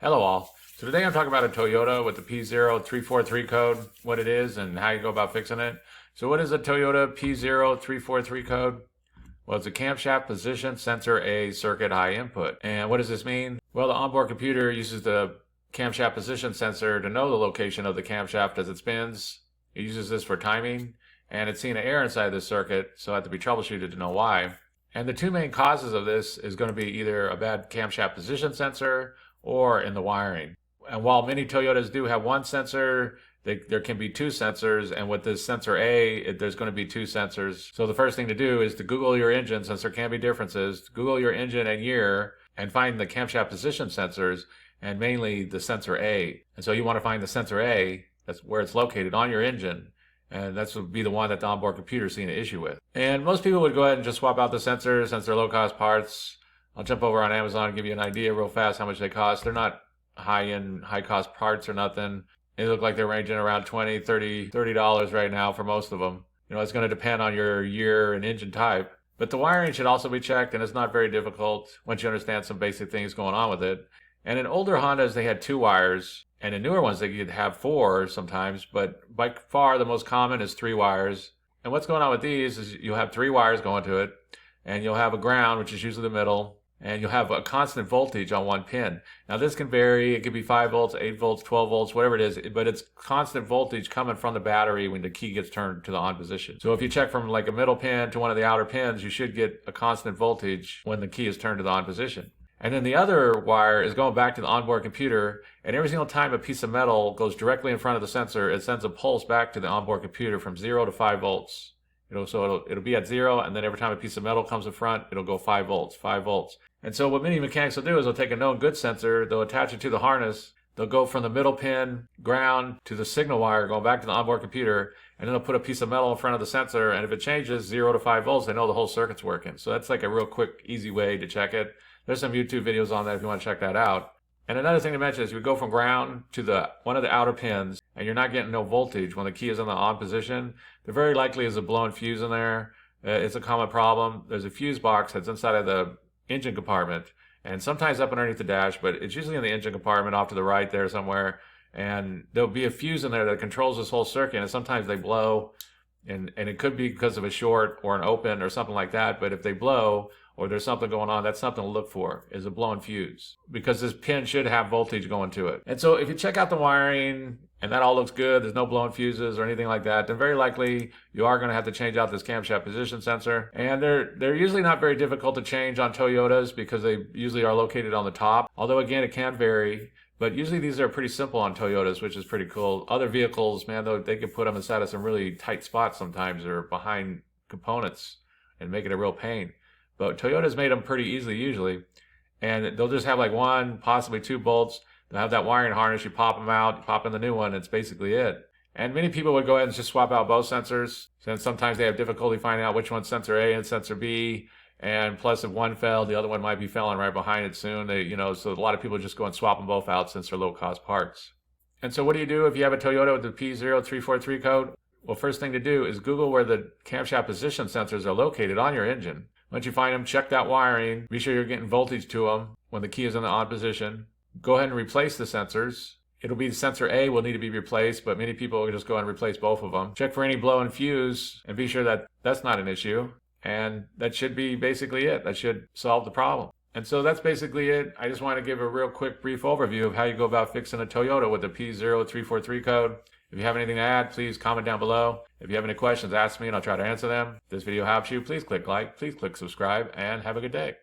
Hello all. So today I'm talking about a Toyota with the P0343 code, what it is and how you go about fixing it. So what is a Toyota P0343 code? Well, it's a camshaft position sensor A circuit high input. And what does this mean? Well, the onboard computer uses the camshaft position sensor to know the location of the camshaft as it spins. It uses this for timing, and it's seeing an error inside the circuit, so it has to be troubleshooted to know why. And the two main causes of this is going to be either a bad camshaft position sensor or in the wiring. And while many Toyotas do have one sensor, there can be two sensors, and with this sensor A, there's going to be two sensors. So the first thing to do is to Google your engine, since there can be differences. Google your engine and year and find the camshaft position sensors, and mainly the sensor A. And so you want to find the sensor A, that's where it's located on your engine, and that's would be the one that the onboard computer is seeing an issue with. And most people would go ahead and just swap out the sensors since they're low-cost parts. I'll jump over on Amazon and give you an idea real fast how much they cost. They're not high-end, high-cost parts or nothing. They look like they're ranging around $20, $30 right now for most of them. You know, it's going to depend on your year and engine type. But the wiring should also be checked, and it's not very difficult once you understand some basic things going on with it. And in older Hondas, they had 2 wires, and in newer ones, they could have 4 sometimes, but by far the most common is 3 wires. And what's going on with these is you'll have 3 wires going to it, and you'll have a ground, which is usually the middle, and you'll have a constant voltage on one pin. Now this can vary. It could be 5 volts, 8 volts, 12 volts, whatever it is, but it's constant voltage coming from the battery when the key gets turned to the on position. So if you check from like a middle pin to one of the outer pins, you should get a constant voltage when the key is turned to the on position. And then the other wire is going back to the onboard computer, and every single time a piece of metal goes directly in front of the sensor, it sends a pulse back to the onboard computer from 0 to 5 volts. So it'll be at 0, and then every time a piece of metal comes in front, it'll go 5 volts, 5 volts. And so what many mechanics will do is they'll take a known good sensor, they'll attach it to the harness, they'll go from the middle pin, ground, to the signal wire going back to the onboard computer, and then they'll put a piece of metal in front of the sensor, and if it changes 0 to 5 volts, they know the whole circuit's working. So that's like a real quick, easy way to check it. There's some YouTube videos on that if you want to check that out. And another thing to mention is we go from ground to one of the outer pins, and you're not getting no voltage when the key is in the on position. There very likely is a blown fuse in there. It's a common problem. There's a fuse box that's inside of the engine compartment, and sometimes up underneath the dash, but it's usually in the engine compartment off to the right there somewhere. And there'll be a fuse in there that controls this whole circuit, and sometimes they blow, and it could be because of a short or an open or something like that. But if they blow, or there's something going on, that's something to look for, is a blown fuse, because this pin should have voltage going to it. And so if you check out the wiring and that all looks good, there's no blown fuses or anything like that, then very likely you are going to have to change out this camshaft position sensor. And they're usually not very difficult to change on Toyotas because they usually are located on the top. Although again, it can vary, but usually these are pretty simple on Toyotas, which is pretty cool. Other vehicles, man, though, they can put them inside of some really tight spots sometimes, or behind components, and make it a real pain. But Toyota's made them pretty easily usually, and they'll just have like 1, possibly 2 bolts. They'll have that wiring harness, you pop them out, you pop in the new one, it's basically it. And many people would go ahead and just swap out both sensors, since sometimes they have difficulty finding out which one's sensor A and sensor B, and plus if one fell, the other one might be failing right behind it soon. So a lot of people just go and swap them both out since they're low-cost parts. And so what do you do if you have a Toyota with the P0343 code? Well, first thing to do is Google where the camshaft position sensors are located on your engine. Once you find them, check that wiring. Be sure you're getting voltage to them when the key is in the on position. Go ahead and replace the sensors. It'll be the sensor A will need to be replaced, but many people will just go ahead and replace both of them. Check for any blown fuse and be sure that that's not an issue. And that should be basically it. That should solve the problem. And so that's basically it. I just want to give a real quick brief overview of how you go about fixing a Toyota with the P0343 code. If you have anything to add, please comment down below. If you have any questions, ask me and I'll try to answer them. If this video helps you, please click like, please click subscribe, and have a good day.